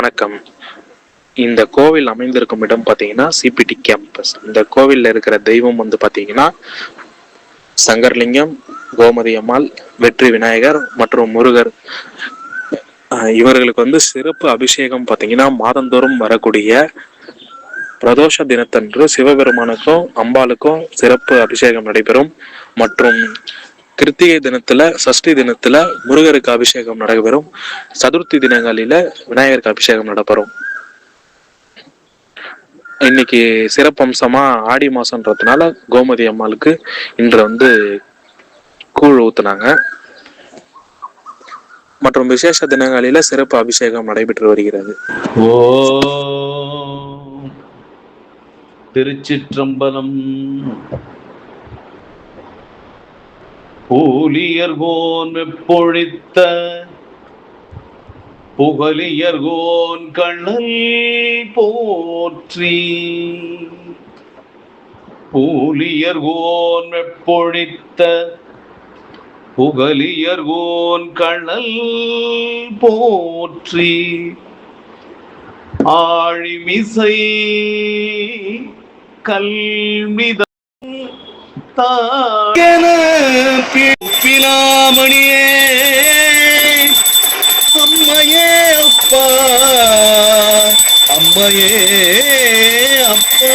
வணக்கம். இந்த கோவில் அமைந்திருக்கும் இடம் பார்த்தீங்கன்னா சிபிடி கேம்பஸ். இந்த கோவில்ல இருக்கிற தெய்வம் பார்த்தீங்கன்னா சங்கர்லிங்கம், கோமதி அம்மாள், வெற்றி விநாயகர் மற்றும் முருகர். இவர்களுக்கு சிறப்பு அபிஷேகம் பார்த்தீங்கன்னா மாதந்தோறும் வரக்கூடிய பிரதோஷ தினத்தன்று சிவபெருமானுக்கும் அம்பாளுக்கும் சிறப்பு அபிஷேகம் நடைபெறும். மற்றும் கிருத்திகை தினத்துல, சஷ்டி தினத்துல முருகருக்கு அபிஷேகம் நடைபெறும். சதுர்த்தி தினங்களில விநாயகருக்கு அபிஷேகம் நடைபெறும். இன்னைக்கு சிறப்பம்சமா ஆடி மாசம்ன்றதுனால கோமதி அம்மாளுக்கு இன்று கூழ் ஊத்துனாங்க. மற்றும் விசேஷ தினங்களில சிறப்பு அபிஷேகம் நடைபெற்று வருகிறது. திருச்சிற்றம்பலம். பூலியர்கோன் வெப்பொழித்த புகலியர்கோன் கண்ணல் போற்றி. பூலியர்கோன் வெப்பொழித்த புகலியர்கோன் கண்ணல் போற்றி. ஆழிமிசை கல்மித பிலாமணியே அம்மையே அப்பா, அம்மையே அப்பா,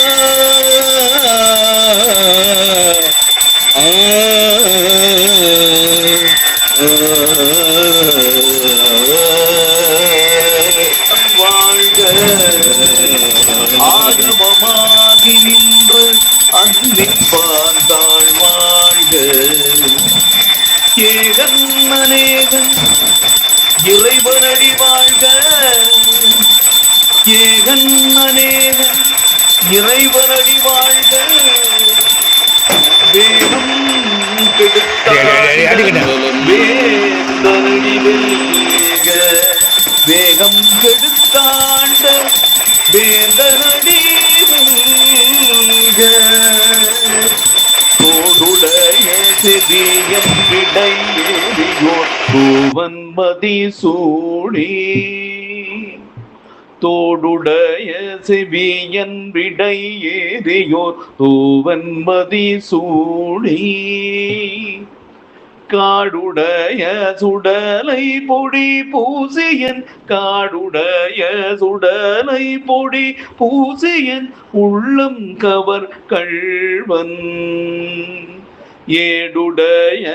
வாழ்க ஆகமமாகி நின்று அன்பிப்பான் தாழ்வாழ்க. ஏகன் அநேகன் இறைவனடி வாழ்க. ஏகன் அநேகன் இறைவனடி வாழ்க. வேகம் வேந்தனடி வெல்க. வேகம் கெடுத்தாண்ட வேந்தனடி வெல்க. தோடுடைய செவியம் விடையேறியோர் பூவன்மதி சூடி. தோடுடைய செவியன் விடை ஏறியோர் தூவன்மதி சூடி. காடுடைய சுடலை பொடி பூசியன், காடுடைய சுடலை பொடி பூசியன் உள்ளம் கவர் கள்வன். ஏடுடைய